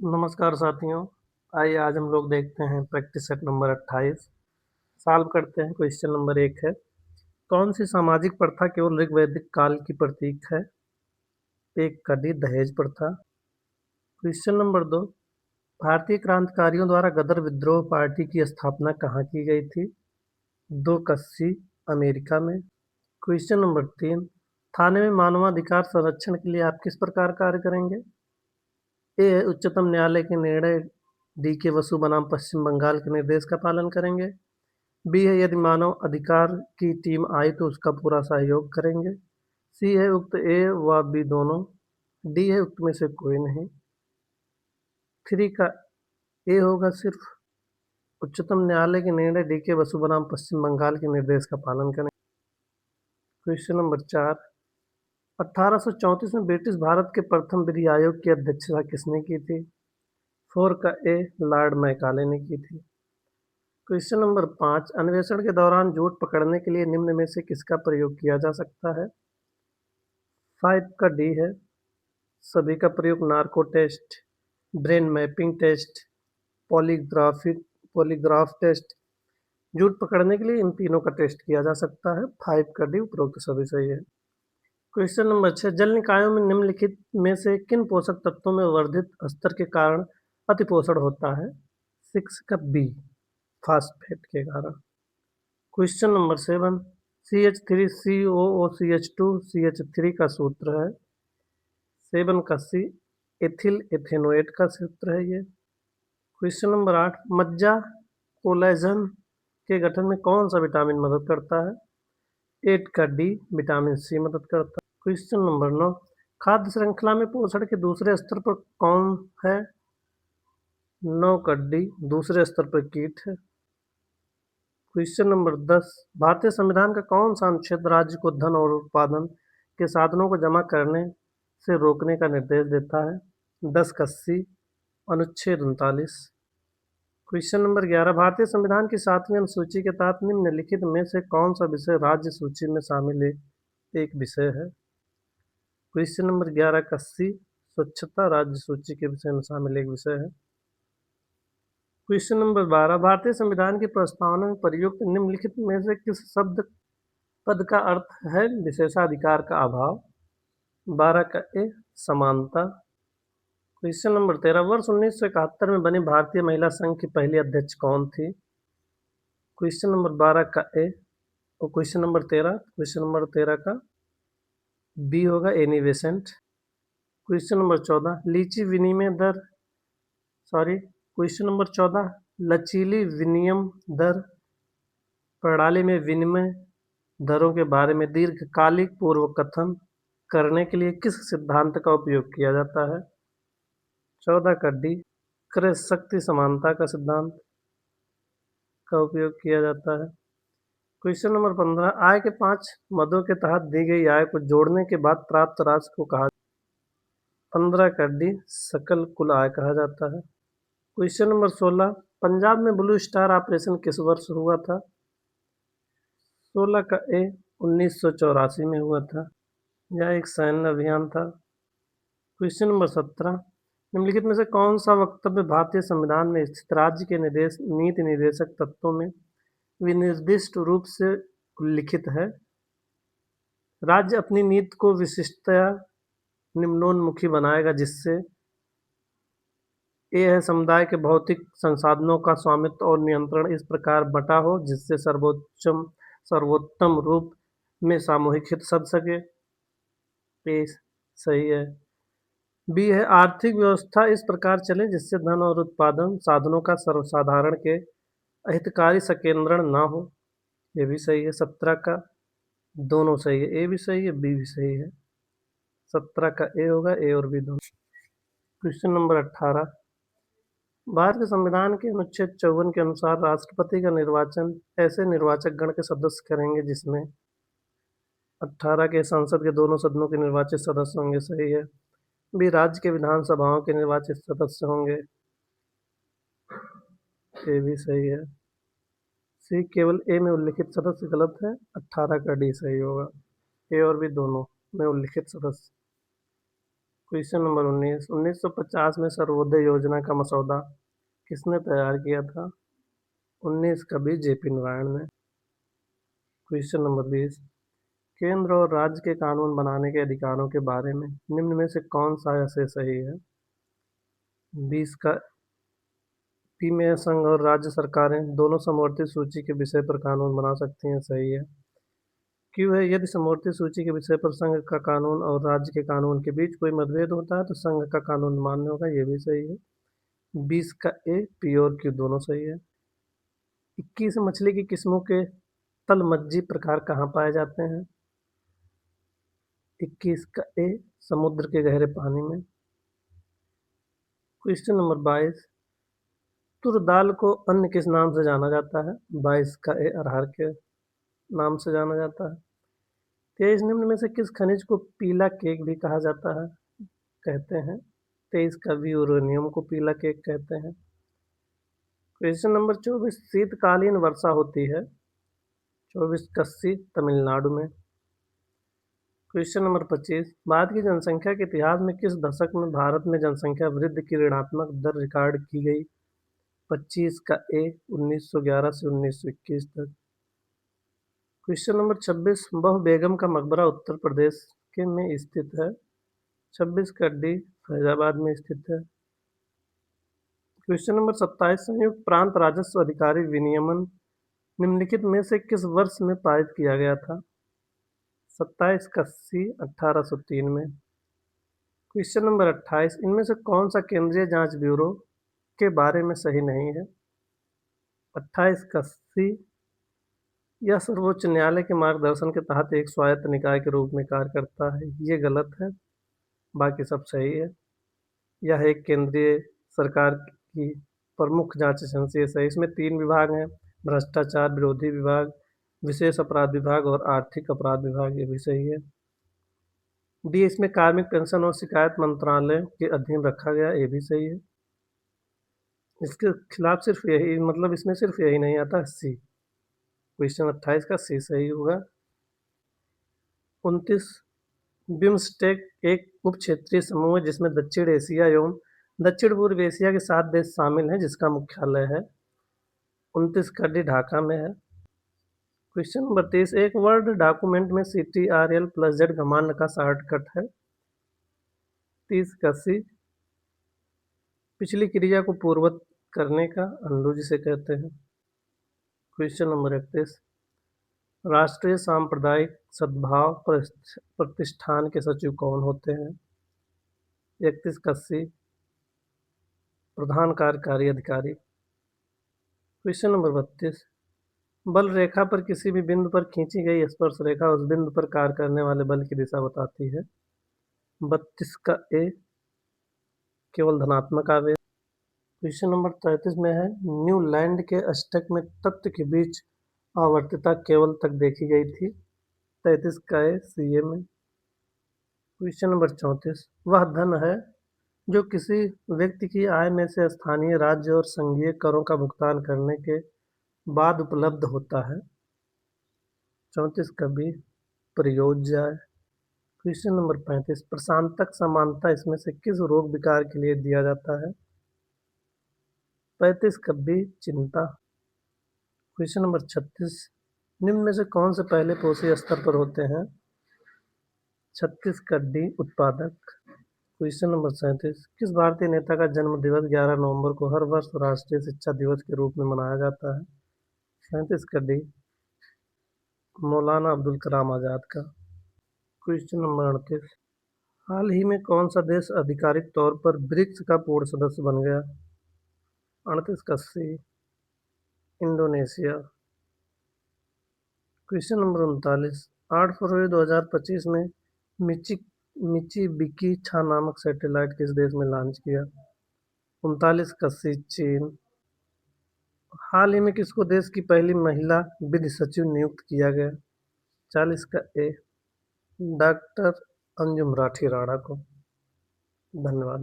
नमस्कार साथियों। आइए आज हम लोग देखते हैं प्रैक्टिस सेट नंबर 28। सॉल्व करते हैं। क्वेश्चन नंबर 1 है, कौन सी सामाजिक प्रथा केवल ऋग्वैदिक काल की प्रतीक है? एक का डी दहेज प्रथा। क्वेश्चन नंबर 2, भारतीय क्रांतिकारियों द्वारा गदर विद्रोह पार्टी की स्थापना कहाँ की गई थी? 2 का सी अमेरिका में। क्वेश्चन नंबर 3, थाने में मानवाधिकार संरक्षण के लिए आप किस प्रकार कार्य करेंगे? ए है उच्चतम न्यायालय के निर्णय, डी के बसु बनाम पश्चिम बंगाल के निर्देश का पालन करेंगे। बी है यदि मानव अधिकार की टीम आई तो उसका पूरा सहयोग करेंगे। सी है उक्त ए व बी दोनों। डी है उक्त में से कोई नहीं। 3 का ए होगा सिर्फ उच्चतम न्यायालय के निर्णय, डी के बसु बनाम पश्चिम बंगाल के निर्देश का पालन करें। क्वेश्चन नंबर 4, 1834 में ब्रिटिश भारत के प्रथम विधि आयोग की अध्यक्षता किसने की थी? 4 का ए लॉर्ड मैकाले ने की थी। क्वेश्चन नंबर 5, अन्वेषण के दौरान झूठ पकड़ने के लिए निम्न में से किसका प्रयोग किया जा सकता है? 5 का डी है सभी का प्रयोग, narco test, brain mapping test, polygraph test. झूठ पकड़ने के लिए इन तीनों का टेस्ट किया जा सकता है। 5 का डी उपरोक्त सभी सही है। क्वेश्चन नंबर 6, जल निकायों में निम्नलिखित में से किन पोषक तत्वों में वर्धित स्तर के कारण अतिपोषण होता है? 6 का बी फास्फेट के कारण। क्वेश्चन नंबर 7, CH3COOCH2 CH3 का सूत्र है। 7 का सी एथिल एथेनोएट का सूत्र है ये। क्वेश्चन नंबर 8, मज्जा कोलेजन के गठन में कौन सा विटामिन मदद करता है? 8 का डी विटामिन सी मदद करता है। क्वेश्चन नंबर 9, खाद्य श्रृंखला में पोषण के दूसरे स्तर पर कौन है? 9 का डी दूसरे स्तर पर कीट है। क्वेश्चन नंबर 10, भारतीय संविधान का कौन सा अनुच्छेद राज्य को धन और उत्पादन के साधनों को जमा करने से रोकने का निर्देश देता है? 10 का सी अनुच्छेद 39। क्वेश्चन नंबर 11, भारतीय संविधान की 7वीं अनुसूची के तहत निम्नलिखित में से कौन सा विषय राज्य सूची में शामिल एक विषय है? क्वेश्चन नंबर 11 का सी स्वच्छता राज्य सूची के विषय में शामिल एक विषय है। क्वेश्चन नंबर 12, भारतीय संविधान की प्रस्तावना में प्रयुक्त निम्नलिखित में से किस शब्द पद का अर्थ है विशेषाधिकार का अभाव? 12 का ए समानता। क्वेश्चन नंबर 13, वर्ष 1971 में बनी भारतीय महिला संघ की पहली अध्यक्ष कौन थी? क्वेश्चन नंबर 12 का ए और क्वेश्चन नंबर 13 का बी होगा Annie Besant. Question number 14, question number 14, लचीली विनिमय दर प्रणाली में विनिमय दरों के बारे में दीर्घकालिक पूर्व कथन करने के लिए किस सिद्धांत का उपयोग किया जाता है? 14 का डी क्रय शक्ति समानता का सिद्धांत का उपयोग किया जाता है। क्वेश्चन नंबर 15, आय के 5 मदों के तहत दी गई आय को जोड़ने के बाद प्राप्त राशि को कहा? 15 का डी सकल कुल आय कहा जाता है। क्वेश्चन नंबर 16, पंजाब में ब्लू स्टार ऑपरेशन किस वर्ष हुआ था? 16 का ए 1984 में हुआ था। यह एक सैन्य अभियान था। क्वेश्चन नंबर 17, निम्नलिखित में से कौन सा वक्तव्य भारतीय संविधान में स्थित राज्य के नीति निर्देशक तत्वों में विनिर्दिष्ट रूप से उल्लिखित है? राज्य अपनी नीति को विशिष्टतया निम्नोन्मुखी बनाएगा जिससे ए है समुदाय के भौतिक संसाधनों का स्वामित्व और नियंत्रण इस प्रकार बंटा हो जिससे सर्वोत्तम रूप में सामूहिक हित सध सके। ए सही है। बी है आर्थिक व्यवस्था इस प्रकार चले जिससे धन और उत्पादन साधनों का सर्वसाधारण के अहितकारी संकेंद्रण ना हो। ये भी सही है। 17 का दोनों सही है, ए भी सही है, बी भी सही है। 17 का ए होगा, ए और बी दोनों। क्वेश्चन नंबर 18, भारत के संविधान के अनुच्छेद 54 के अनुसार राष्ट्रपति का निर्वाचन ऐसे निर्वाचक गण के सदस्य करेंगे जिसमें 18 के संसद के दोनों सदनों के निर्वाचित सदस्य होंगे। सही है। बी राज्य के विधानसभाओं के निर्वाचित सदस्य होंगे। ये भी सही है। सी केवल ए में उल्लिखित सदस्य गलत है। 18 का डी सही होगा। ए और बी दोनों में उल्लिखित सदस्य। क्वेश्चन नंबर 19, 1950 में सर्वोदय योजना का मसौदा किसने तैयार किया था? 19 कभी जेपी नारायण ने। क्वेश्चन नंबर 20, केंद्र और राज्य के कानून बनाने के अधिकारों के बारे में निम्न में से कौन सा ऐसे सही है? 20 का पी में संघ और राज्य सरकारें दोनों समवर्ती सूची के विषय पर कानून बना सकती हैं, सही है। क्यों है, यदि समवर्ती सूची के विषय पर संघ का कानून और राज्य के कानून के बीच कोई मतभेद होता है तो संघ का कानून मान्य होगा, ये भी सही है। 20 का ए, पी और क्यू दोनों सही है। 21 मछली की किस्मों के तलमज्जी प्रकार कहाँ पाए जाते हैं? 21 का ए, समुद्र के गहरे पानी में। क्वेश्चन नंबर 22, तुर दाल को अन्य किस नाम से जाना जाता है? 22 का ए, अरहर के नाम से जाना जाता है। 23 निम्न में से किस खनिज को पीला केक भी कहा जाता है? कहते हैं। 23 का भी यूरेनियम को पीला केक कहते हैं। क्वेश्चन नंबर 24, शीतकालीन वर्षा होती है 24 कस्सी तमिलनाडु में। क्वेश्चन नंबर 25, भारत की जनसंख्या के इतिहास में किस दशक में भारत में जनसंख्या वृद्धि की ऋणात्मक दर रिकॉर्ड की गई? 25 का ए, 1911 से 1921 तक। क्वेश्चन नंबर 26, बहु बेगम का मकबरा उत्तर प्रदेश के में स्थित है? 26 का डी, फैजाबाद में स्थित है। क्वेश्चन नंबर 27, संयुक्त प्रांत राजस्व अधिकारी विनियमन निम्नलिखित में से किस वर्ष में पारित किया गया था? 27 का सी, 1803 में। क्वेश्चन नंबर 28, इनमें से कौन सा केंद्रीय जांच ब्यूरो के बारे में सही नहीं है? 28 का सी, यह सर्वोच्च न्यायालय के मार्गदर्शन के तहत एक स्वायत्त निकाय के रूप में कार्य करता है, ये गलत है, बाकी सब सही है। यह एक केंद्रीय सरकार की प्रमुख जांच एजेंसी है, सही। इसमें 3 विभाग हैं, भ्रष्टाचार विरोधी विभाग, विशेष अपराध विभाग और आर्थिक अपराध विभाग, ये भी सही है। डी, इसमें कार्मिक पेंशन और शिकायत मंत्रालय के अधीन रखा गया, ये भी सही है। इसके खिलाफ सिर्फ यही, मतलब इसमें सिर्फ यही नहीं आता, सी। क्वेश्चन 28 का सी सही होगा। 29, बिम्स्टेक एक उप क्षेत्रीय समूह है जिसमें दक्षिण एशिया एवं दक्षिण पूर्व एशिया के 7 देश शामिल हैं, जिसका मुख्यालय है 29 का डी, ढाका में है। क्वेश्चन नंबर 23, एक वर्ड डॉक्यूमेंट में CTRL+Z कमांड का शॉर्टकट है? 30 का सी, पिछली क्रिया को पूर्ववत करने का अनडू जिसे कहते हैं। क्वेश्चन नंबर 31, राष्ट्रीय सांप्रदायिक सद्भाव प्रतिष्ठान के सचिव कौन होते हैं? 31 का सी, प्रधान कार्यकारी अधिकारी। क्वेश्चन नंबर 32, बल रेखा पर किसी भी बिंदु पर खींची गई स्पर्श रेखा उस बिंदु पर कार्य करने वाले बल की दिशा बताती है? 32 का ए, केवल धनात्मक आवेश। क्वेश्चन नंबर 33 में है, न्यूलैंड के अष्टक में तत्व के बीच आवर्तता केवल तक देखी गई थी? 33 का ए, सीए में। क्वेश्चन नंबर 34, वह धन है जो किसी व्यक्ति की आय में से स्थानीय राज्य और संघीय करों का भुगतान करने के बाद उपलब्ध होता है? 34 का बी, प्रयोज्य आय। क्वेश्चन नंबर 35, प्रशांतक समानता इसमें से किस रोग विकार के लिए दिया जाता है? 35 का बी, चिंता। क्वेश्चन नंबर 36, निम्न में से कौन से पहले पोषी स्तर पर होते हैं? 36 का डी, उत्पादक। क्वेश्चन नंबर 37, किस भारतीय नेता का जन्म दिवस 11 नवंबर को हर वर्ष राष्ट्रीय शिक्षा दिवस के रूप में मनाया जाता है? 37 का डी, मौलाना अब्दुल कलाम आजाद का। क्वेश्चन नंबर 38, हाल ही में कौन सा देश आधिकारिक तौर पर ब्रिक्स का पूर्ण सदस्य बन गया? 38 का सी, इंडोनेशिया। क्वेश्चन नंबर 39, 8 फरवरी 2025 में मिचिबिकी छा नामक सैटेलाइट किस देश में लॉन्च किया? 39 का सी, चीन। हाल ही में किसको देश की पहली महिला विधि सचिव नियुक्त किया गया? 40 का ए, डॉक्टर अंजुम राठी राणा को। धन्यवाद।